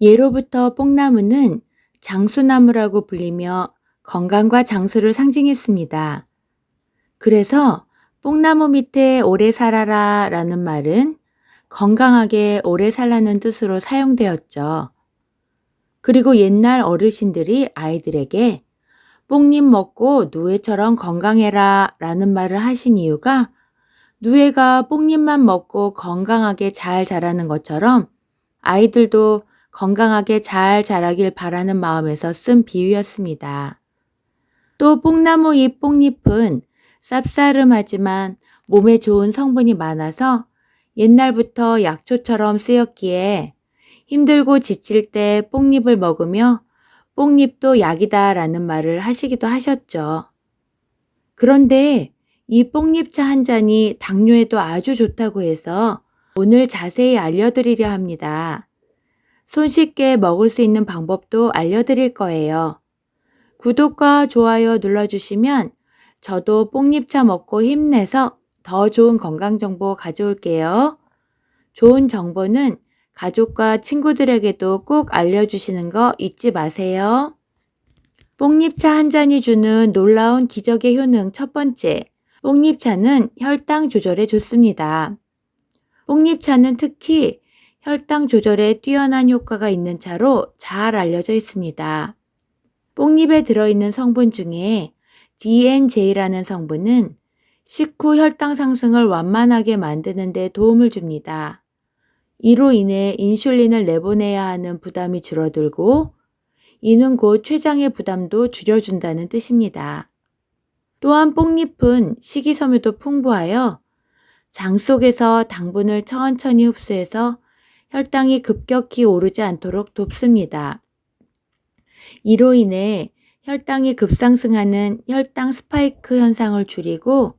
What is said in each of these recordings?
예로부터 뽕나무는 장수나무라고 불리며 건강과 장수를 상징했습니다. 그래서 뽕나무 밑에 오래 살아라 라는 말은 건강하게 오래 살라는 뜻으로 사용되었죠. 그리고 옛날 어르신들이 아이들에게 뽕잎 먹고 누에처럼 건강해라 라는 말을 하신 이유가 누에가 뽕잎만 먹고 건강하게 잘 자라는 것처럼 아이들도 건강하게 잘 자라길 바라는 마음에서 쓴 비유였습니다. 또 뽕나무 잎 뽕잎은 쌉싸름하지만 몸에 좋은 성분이 많아서 옛날부터 약초처럼 쓰였기에 힘들고 지칠 때 뽕잎을 먹으며 뽕잎도 약이다 라는 말을 하시기도 하셨죠. 그런데 이 뽕잎차 한 잔이 당뇨에도 아주 좋다고 해서 오늘 자세히 알려드리려 합니다. 손쉽게 먹을 수 있는 방법도 알려드릴 거예요. 구독과 좋아요 눌러주시면 저도 뽕잎차 먹고 힘내서 더 좋은 건강 정보 가져올게요. 좋은 정보는 가족과 친구들에게도 꼭 알려주시는 거 잊지 마세요. 뽕잎차 한 잔이 주는 놀라운 기적의 효능 첫 번째, 뽕잎차는 혈당 조절에 좋습니다. 뽕잎차는 특히 혈당 조절에 뛰어난 효과가 있는 차로 잘 알려져 있습니다. 뽕잎에 들어있는 성분 중에 DNJ라는 성분은 식후 혈당 상승을 완만하게 만드는 데 도움을 줍니다. 이로 인해 인슐린을 내보내야 하는 부담이 줄어들고 이는 곧 췌장의 부담도 줄여준다는 뜻입니다. 또한 뽕잎은 식이섬유도 풍부하여 장 속에서 당분을 천천히 흡수해서 혈당이 급격히 오르지 않도록 돕습니다. 이로 인해 혈당이 급상승하는 혈당 스파이크 현상을 줄이고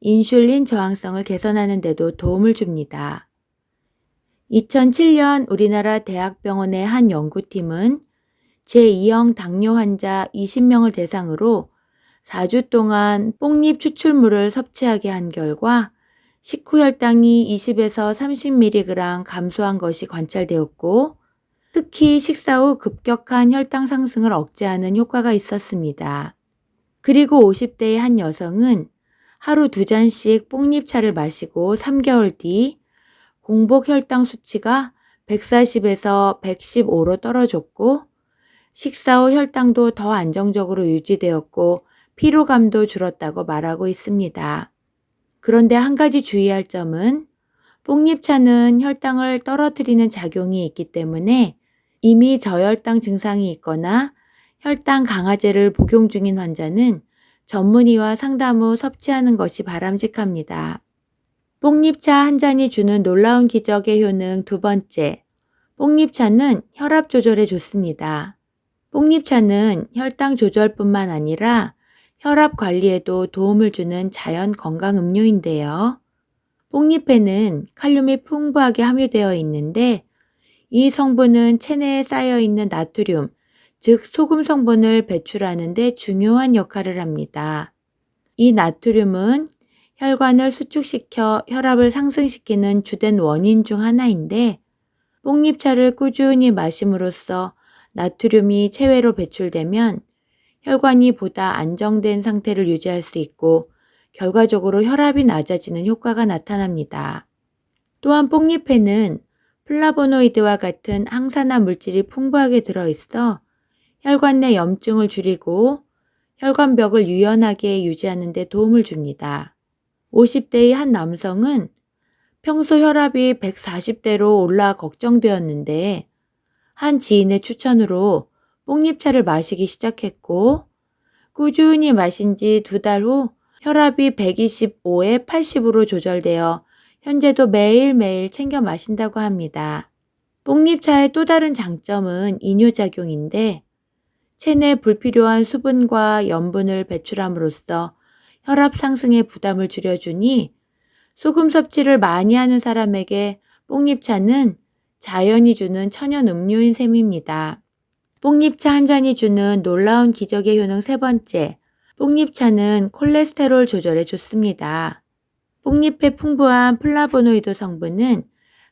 인슐린 저항성을 개선하는 데도 도움을 줍니다. 2007년 우리나라 대학병원의 한 연구팀은 제2형 당뇨 환자 20명을 대상으로 4주 동안 뽕잎 추출물을 섭취하게 한 결과 식후 혈당이 20에서 30mg 감소한 것이 관찰되었고 특히 식사 후 급격한 혈당 상승을 억제하는 효과가 있었습니다. 그리고 50대의 한 여성은 하루 2잔씩 뽕잎차를 마시고 3개월 뒤 공복 혈당 수치가 140에서 115로 떨어졌고 식사 후 혈당도 더 안정적으로 유지되었고 피로감도 줄었다고 말하고 있습니다. 그런데 한 가지 주의할 점은 뽕잎차는 혈당을 떨어뜨리는 작용이 있기 때문에 이미 저혈당 증상이 있거나 혈당 강화제를 복용 중인 환자는 전문의와 상담 후 섭취하는 것이 바람직합니다. 뽕잎차 한 잔이 주는 놀라운 기적의 효능 두 번째, 뽕잎차는 혈압 조절에 좋습니다. 뽕잎차는 혈당 조절뿐만 아니라 혈압 관리에도 도움을 주는 자연 건강 음료인데요. 뽕잎에는 칼륨이 풍부하게 함유되어 있는데 이 성분은 체내에 쌓여있는 나트륨, 즉 소금 성분을 배출하는 데 중요한 역할을 합니다. 이 나트륨은 혈관을 수축시켜 혈압을 상승시키는 주된 원인 중 하나인데 뽕잎차를 꾸준히 마심으로써 나트륨이 체외로 배출되면 혈관이 보다 안정된 상태를 유지할 수 있고 결과적으로 혈압이 낮아지는 효과가 나타납니다. 또한 뽕잎에는 플라보노이드와 같은 항산화 물질이 풍부하게 들어있어 혈관 내 염증을 줄이고 혈관벽을 유연하게 유지하는 데 도움을 줍니다. 50대의 한 남성은 평소 혈압이 140대로 올라 걱정되었는데 한 지인의 추천으로 뽕잎차를 마시기 시작했고 꾸준히 마신 지 2달 후 혈압이 125에 80으로 조절되어 현재도 매일매일 챙겨 마신다고 합니다. 뽕잎차의 또 다른 장점은 이뇨작용인데 체내 불필요한 수분과 염분을 배출함으로써 혈압 상승의 부담을 줄여주니 소금 섭취를 많이 하는 사람에게 뽕잎차는 자연이 주는 천연 음료인 셈입니다. 뽕잎차 한 잔이 주는 놀라운 기적의 효능 세 번째, 뽕잎차는 콜레스테롤 조절에 좋습니다. 뽕잎에 풍부한 플라보노이드 성분은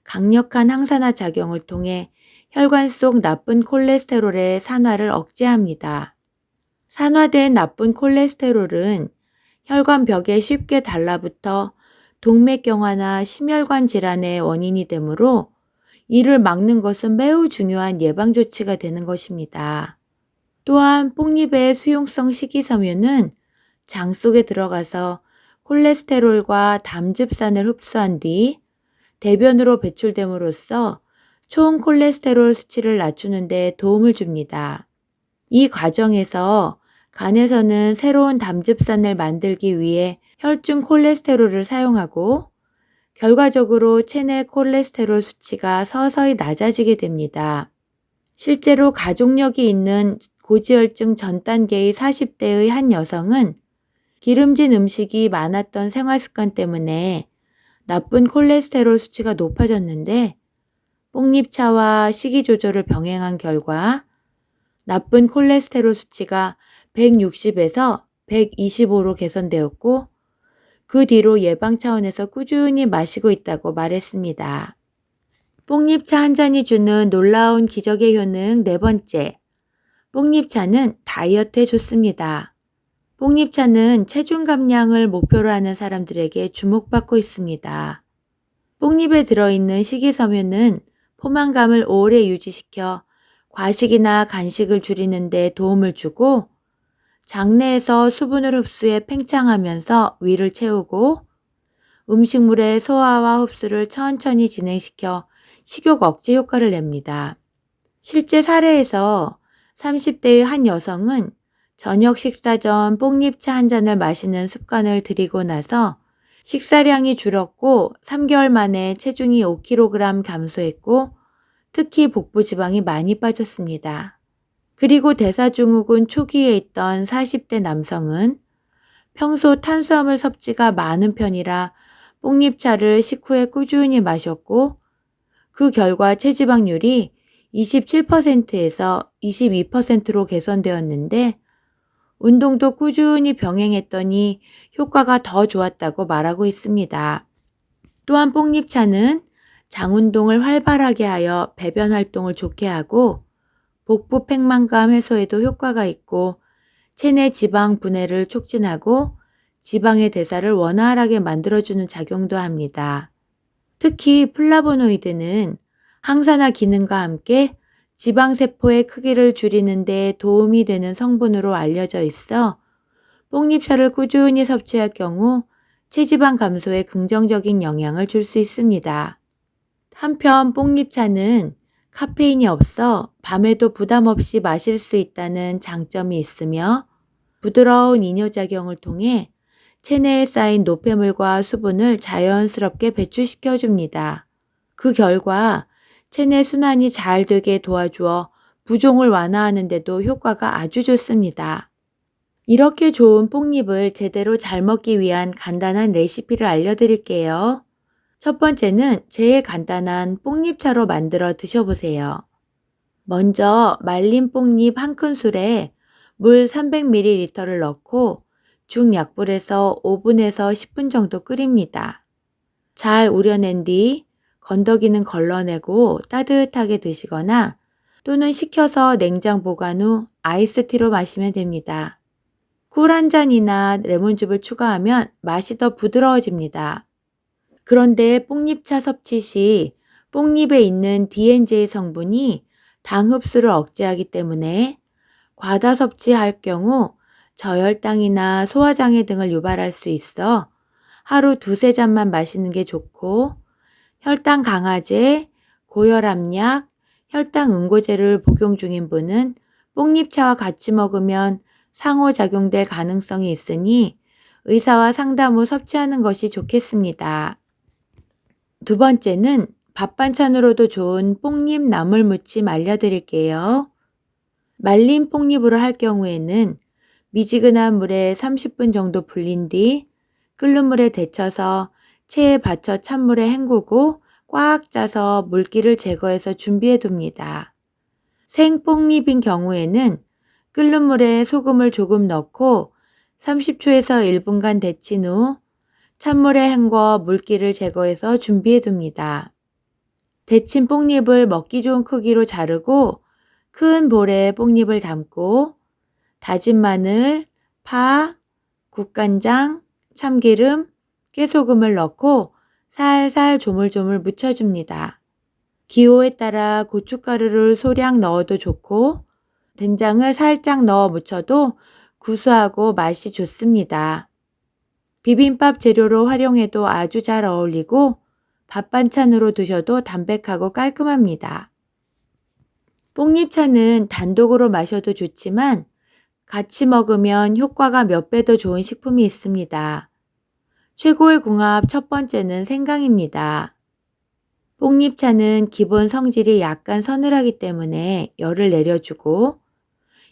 강력한 항산화 작용을 통해 혈관 속 나쁜 콜레스테롤의 산화를 억제합니다. 산화된 나쁜 콜레스테롤은 혈관 벽에 쉽게 달라붙어 동맥경화나 심혈관 질환의 원인이 되므로 이를 막는 것은 매우 중요한 예방조치가 되는 것입니다. 또한 뽕잎의 수용성 식이섬유는 장 속에 들어가서 콜레스테롤과 담즙산을 흡수한 뒤 대변으로 배출됨으로써 총 콜레스테롤 수치를 낮추는 데 도움을 줍니다. 이 과정에서 간에서는 새로운 담즙산을 만들기 위해 혈중 콜레스테롤을 사용하고 결과적으로 체내 콜레스테롤 수치가 서서히 낮아지게 됩니다. 실제로 가족력이 있는 고지혈증 전 단계의 40대의 한 여성은 기름진 음식이 많았던 생활 습관 때문에 나쁜 콜레스테롤 수치가 높아졌는데 뽕잎차와 식이 조절을 병행한 결과 나쁜 콜레스테롤 수치가 160에서 125로 개선되었고 그 뒤로 예방 차원에서 꾸준히 마시고 있다고 말했습니다. 뽕잎차 한 잔이 주는 놀라운 기적의 효능 네 번째. 뽕잎차는 다이어트에 좋습니다. 뽕잎차는 체중 감량을 목표로 하는 사람들에게 주목받고 있습니다. 뽕잎에 들어있는 식이섬유는 포만감을 오래 유지시켜 과식이나 간식을 줄이는 데 도움을 주고 장내에서 수분을 흡수해 팽창하면서 위를 채우고 음식물의 소화와 흡수를 천천히 진행시켜 식욕 억제 효과를 냅니다. 실제 사례에서 30대의 한 여성은 저녁 식사 전 뽕잎차 한 잔을 마시는 습관을 들이고 나서 식사량이 줄었고 3개월 만에 체중이 5kg 감소했고 특히 복부 지방이 많이 빠졌습니다. 그리고 대사증후군 초기에 있던 40대 남성은 평소 탄수화물 섭취가 많은 편이라 뽕잎차를 식후에 꾸준히 마셨고 그 결과 체지방률이 27%에서 22%로 개선되었는데 운동도 꾸준히 병행했더니 효과가 더 좋았다고 말하고 있습니다. 또한 뽕잎차는 장 운동을 활발하게 하여 배변 활동을 좋게 하고 복부 팽만감 해소에도 효과가 있고 체내 지방 분해를 촉진하고 지방의 대사를 원활하게 만들어주는 작용도 합니다. 특히 플라보노이드는 항산화 기능과 함께 지방세포의 크기를 줄이는 데 도움이 되는 성분으로 알려져 있어 뽕잎차를 꾸준히 섭취할 경우 체지방 감소에 긍정적인 영향을 줄 수 있습니다. 한편 뽕잎차는 카페인이 없어 밤에도 부담 없이 마실 수 있다는 장점이 있으며 부드러운 이뇨작용을 통해 체내에 쌓인 노폐물과 수분을 자연스럽게 배출시켜 줍니다. 그 결과 체내 순환이 잘 되게 도와주어 부종을 완화하는 데도 효과가 아주 좋습니다. 이렇게 좋은 뽕잎을 제대로 잘 먹기 위한 간단한 레시피를 알려드릴게요. 첫 번째는 제일 간단한 뽕잎차로 만들어 드셔보세요. 먼저 말린 뽕잎 한 큰술에 물 300ml를 넣고 중약불에서 5분에서 10분 정도 끓입니다. 잘 우려낸 뒤 건더기는 걸러내고 따뜻하게 드시거나 또는 식혀서 냉장 보관 후 아이스티로 마시면 됩니다. 꿀 한 잔이나 레몬즙을 추가하면 맛이 더 부드러워집니다. 그런데 뽕잎차 섭취 시 뽕잎에 있는 DNJ 성분이 당 흡수를 억제하기 때문에 과다 섭취할 경우 저혈당이나 소화장애 등을 유발할 수 있어 하루 두세 잔만 마시는 게 좋고 혈당 강화제, 고혈압약, 혈당 응고제를 복용 중인 분은 뽕잎차와 같이 먹으면 상호작용될 가능성이 있으니 의사와 상담 후 섭취하는 것이 좋겠습니다. 두 번째는 밥 반찬으로도 좋은 뽕잎 나물무침 알려드릴게요. 말린 뽕잎으로 할 경우에는 미지근한 물에 30분 정도 불린 뒤 끓는 물에 데쳐서 체에 받쳐 찬물에 헹구고 꽉 짜서 물기를 제거해서 준비해 둡니다. 생 뽕잎인 경우에는 끓는 물에 소금을 조금 넣고 30초에서 1분간 데친 후 찬물에 헹궈 물기를 제거해서 준비해 둡니다. 데친 뽕잎을 먹기 좋은 크기로 자르고 큰 볼에 뽕잎을 담고 다진 마늘, 파, 국간장, 참기름, 깨소금을 넣고 살살 조물조물 묻혀줍니다. 기호에 따라 고춧가루를 소량 넣어도 좋고 된장을 살짝 넣어 묻혀도 구수하고 맛이 좋습니다. 비빔밥 재료로 활용해도 아주 잘 어울리고 밥 반찬으로 드셔도 담백하고 깔끔합니다. 뽕잎차는 단독으로 마셔도 좋지만 같이 먹으면 효과가 몇 배 더 좋은 식품이 있습니다. 최고의 궁합 첫 번째는 생강입니다. 뽕잎차는 기본 성질이 약간 서늘하기 때문에 열을 내려주고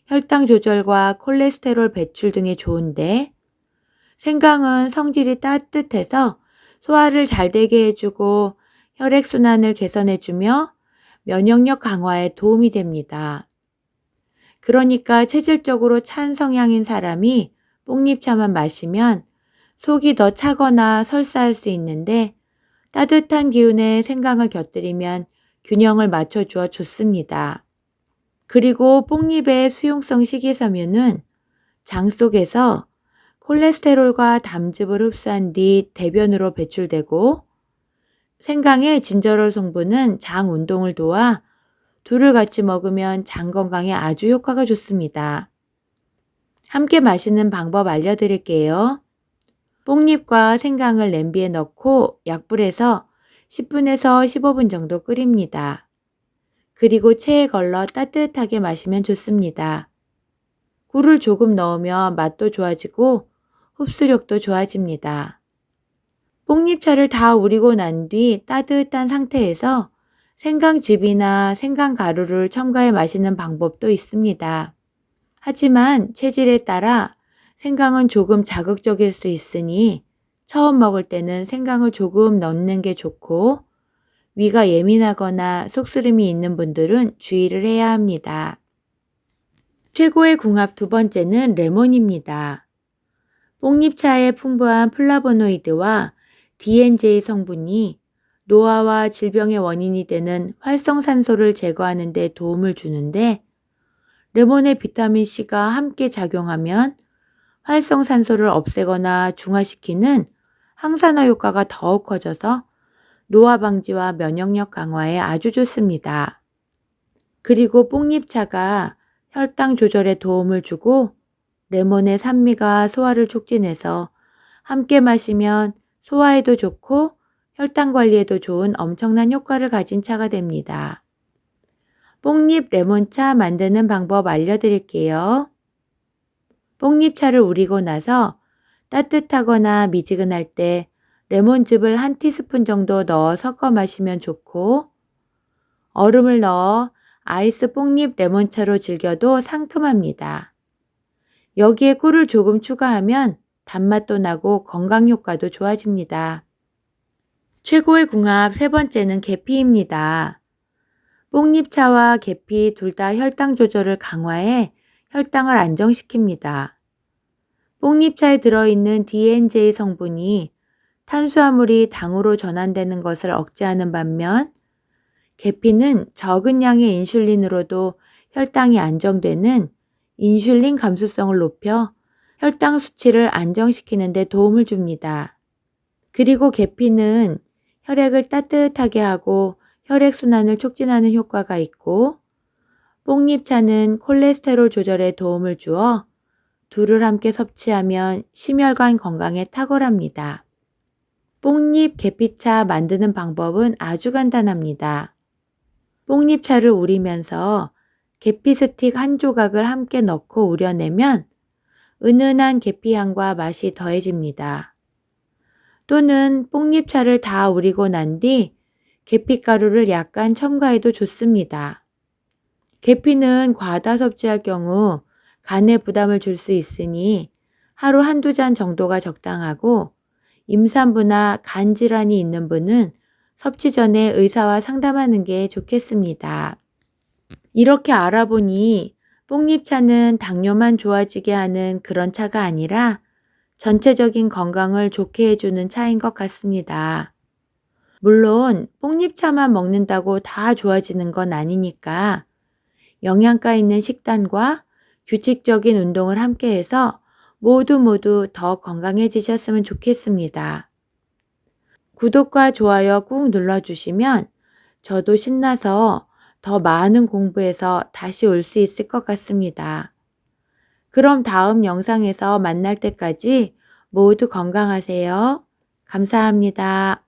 혈당 조절과 콜레스테롤 배출 등에 좋은데 생강은 성질이 따뜻해서 소화를 잘 되게 해주고 혈액순환을 개선해주며 면역력 강화에 도움이 됩니다. 그러니까 체질적으로 찬 성향인 사람이 뽕잎차만 마시면 속이 더 차거나 설사할 수 있는데 따뜻한 기운에 생강을 곁들이면 균형을 맞춰주어 좋습니다. 그리고 뽕잎의 수용성 식이섬유는 장 속에서 콜레스테롤과 담즙을 흡수한 뒤 대변으로 배출되고 생강의 진저롤 성분은 장 운동을 도와 둘을 같이 먹으면 장 건강에 아주 효과가 좋습니다. 함께 마시는 방법 알려드릴게요. 뽕잎과 생강을 냄비에 넣고 약불에서 10분에서 15분 정도 끓입니다. 그리고 체에 걸러 따뜻하게 마시면 좋습니다. 꿀을 조금 넣으면 맛도 좋아지고 흡수력도 좋아집니다. 뽕잎차를 다 우리고 난 뒤 따뜻한 상태에서 생강즙이나 생강가루를 첨가해 마시는 방법도 있습니다. 하지만 체질에 따라 생강은 조금 자극적일 수 있으니 처음 먹을 때는 생강을 조금 넣는 게 좋고 위가 예민하거나 속쓰림이 있는 분들은 주의를 해야 합니다. 최고의 궁합 두 번째는 레몬입니다. 뽕잎차의 풍부한 플라보노이드와 DNJ 성분이 노화와 질병의 원인이 되는 활성산소를 제거하는 데 도움을 주는데 레몬의 비타민C가 함께 작용하면 활성산소를 없애거나 중화시키는 항산화 효과가 더욱 커져서 노화 방지와 면역력 강화에 아주 좋습니다. 그리고 뽕잎차가 혈당 조절에 도움을 주고 레몬의 산미가 소화를 촉진해서 함께 마시면 소화에도 좋고 혈당 관리에도 좋은 엄청난 효과를 가진 차가 됩니다. 뽕잎 레몬차 만드는 방법 알려드릴게요. 뽕잎차를 우리고 나서 따뜻하거나 미지근할 때 레몬즙을 1티스푼 정도 넣어 섞어 마시면 좋고 얼음을 넣어 아이스 뽕잎 레몬차로 즐겨도 상큼합니다. 여기에 꿀을 조금 추가하면 단맛도 나고 건강 효과도 좋아집니다. 최고의 궁합 세 번째는 계피입니다. 뽕잎차와 계피 둘 다 혈당 조절을 강화해 혈당을 안정시킵니다. 뽕잎차에 들어있는 DNJ 성분이 탄수화물이 당으로 전환되는 것을 억제하는 반면 계피는 적은 양의 인슐린으로도 혈당이 안정되는 인슐린 감수성을 높여 혈당 수치를 안정시키는 데 도움을 줍니다. 그리고 계피는 혈액을 따뜻하게 하고 혈액순환을 촉진하는 효과가 있고 뽕잎차는 콜레스테롤 조절에 도움을 주어 둘을 함께 섭취하면 심혈관 건강에 탁월합니다. 뽕잎 계피차 만드는 방법은 아주 간단합니다. 뽕잎차를 우리면서 계피 스틱 한 조각을 함께 넣고 우려내면 은은한 계피향과 맛이 더해집니다. 또는 뽕잎차를 다 우리고 난 뒤 계피가루를 약간 첨가해도 좋습니다. 계피는 과다 섭취할 경우 간에 부담을 줄 수 있으니 하루 한두 잔 정도가 적당하고 임산부나 간 질환이 있는 분은 섭취 전에 의사와 상담하는 게 좋겠습니다. 이렇게 알아보니 뽕잎차는 당뇨만 좋아지게 하는 그런 차가 아니라 전체적인 건강을 좋게 해주는 차인 것 같습니다. 물론 뽕잎차만 먹는다고 다 좋아지는 건 아니니까 영양가 있는 식단과 규칙적인 운동을 함께해서 모두 더 건강해지셨으면 좋겠습니다. 구독과 좋아요 꾹 눌러주시면 저도 신나서 더 많은 공부해서 다시 올 수 있을 것 같습니다. 그럼 다음 영상에서 만날 때까지 모두 건강하세요. 감사합니다.